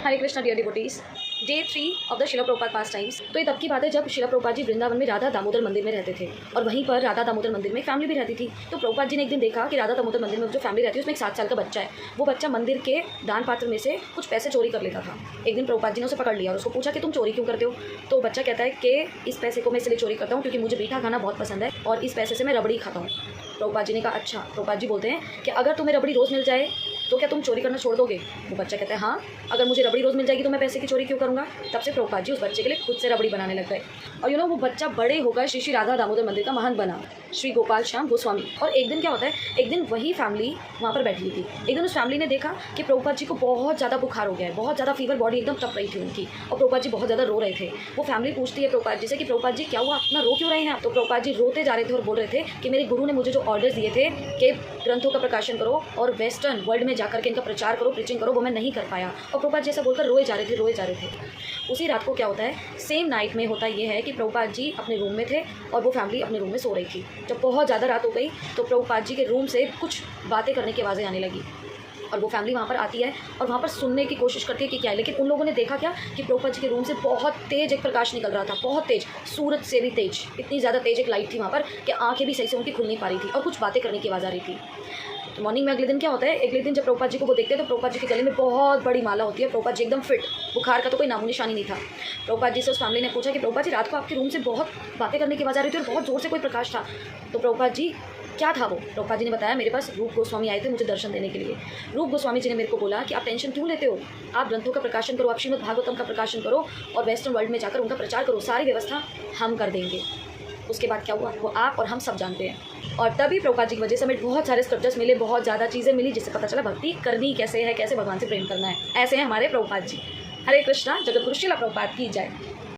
Hare Krishna dear devotees, day 3 of the Srila Prabhupada pass times. तो ये तब की बात है जब शिला प्रभुपाद जी वृंदावन में राधा दामोदर मंदिर में रहते थे और वहीं पर राधा दामोदर मंदिर में फैमिली भी रहती थी। तो प्रभुपाद जी ने एक दिन देखा कि राधा दामोदर मंदिर में जो फैमिली रहती है उसमें एक 7 साल का बच्चा है। वो बच्चा मंदिर के दान पात्र में से कुछ पैसे चोरी कर लेता था। एक दिन प्रभुपाद जी ने उसे पकड़ लिया और उसको पूछा कि तुम चोरी क्यों करते हो। तो बच्चा कहता है कि इस पैसे को मैं इसलिए चोरी करता हूँ क्योंकि मुझे मीठा खाना बहुत पसंद है और इस पैसे से मैं रबड़ी खाता हूँ। प्रभुपाद जी ने कहा अच्छा। प्रभुपाद जी बोलते हैं कि अगर तुम्हें रबड़ी रोज़ मिल जाए तो क्या तुम चोरी करना छोड़ दोगे। वो बच्चा कहता है हाँ, अगर मुझे रबड़ी रोज़ मिल जाएगी तो मैं पैसे की चोरी क्यों करूँगा। तब से प्रभुपाद जी उस बच्चे के लिए खुद से रबड़ी बनाने लग गए और वो बच्चा बड़े होकर श्री श्री राधा दामोदर मंदिर का महंत बना, श्री गोपाल श्याम गोस्वामी। और एक दिन क्या होता है, एक दिन वही फैमिली वहाँ पर बैठी हुई थी। एक दिन उस फैमिली ने देखा कि प्रभुपाद जी को बहुत ज़्यादा बुखार हो गया है, बहुत ज़्यादा फीवर, बॉडी एकदम तप रही थी उनकी और प्रभुपाद जी बहुत ज़्यादा रो रहे थे। वो फैमिली पूछती है प्रभुपाद जी से कि प्रभुपाद जी क्या हुआ, अपना रो क्यों रहे हैं। तो प्रभुपाद जी रोते जा रहे थे और बोल रहे थे कि मेरे गुरु ने मुझे जो ऑर्डर्स दिए थे कि ग्रंथों का प्रकाशन करो और वेस्टर्न वर्ल्ड में जाकर के इनका प्रचार करो, प्रीचिंग करो, वो मैं नहीं कर पाया। और प्रभुपाद जी ऐसा बोलकर रोए जा रहे थे। उसी रात को क्या होता है, सेम नाइट में होता ये है कि प्रभुपाद जी अपने रूम में थे और वो फैमिली अपने रूम में सो रही थी। जब बहुत ज़्यादा रात हो गई तो प्रभुपाद जी के रूम से कुछ बातें करने की आवाज़ें आने लगी और वो फैमिली वहाँ पर आती है और वहाँ पर सुनने की कोशिश करती है कि क्या है। लेकिन उन लोगों ने देखा क्या कि प्रभुपाद जी के रूम से बहुत तेज एक प्रकाश निकल रहा था, बहुत तेज, सूरज से भी तेज, इतनी ज़्यादा तेज एक लाइट थी वहाँ पर कि आंखें भी सही से उनकी खुल नहीं पा रही थी और कुछ बातें करने की आवाज़ आ रही थी। तो मॉर्निंग में अगले दिन क्या होता है, अगले दिन जब प्रभुपाद जी को वो देखते हैं तो प्रभुपाद जी के गले में बहुत बड़ी माला होती है। प्रभुपाद जी एकदम फिट, बुखार का तो कोई नामो निशानी नहीं था। प्रभुपाद जी से उस फैमिली ने पूछा कि प्रभुपाद जी रात को आपके रूम से बहुत बातें करने की आवाज़ आ रही थी और बहुत ज़ोर से कोई प्रकाश था। तो प्रभुपाद जी क्या था वो। प्रभुपाद जी ने बताया मेरे पास रूप गोस्वामी आए थे मुझे दर्शन देने के लिए। रूप गोस्वामी जी ने मेरे को बोला कि आप टेंशन क्यों लेते हो, आप ग्रंथों का प्रकाशन करो, आप श्रीमद् भागवतम का प्रकाशन करो और वेस्टर्न वर्ल्ड में जाकर उनका प्रचार करो, सारी व्यवस्था हम कर देंगे। उसके बाद क्या हुआ वो आप और हम सब जानते हैं। और तभी प्रभुपाद जी की वजह से हमें बहुत सारे स्क्रिप्चर्स मिले, बहुत ज़्यादा चीज़ें मिली जिससे पता चला भक्ति करनी कैसे है, कैसे भगवान से प्रेम करना है। ऐसे हैं हमारे प्रभुपाद जी। हरे कृष्णा। जगत गुरु श्रील प्रभुपाद की जय।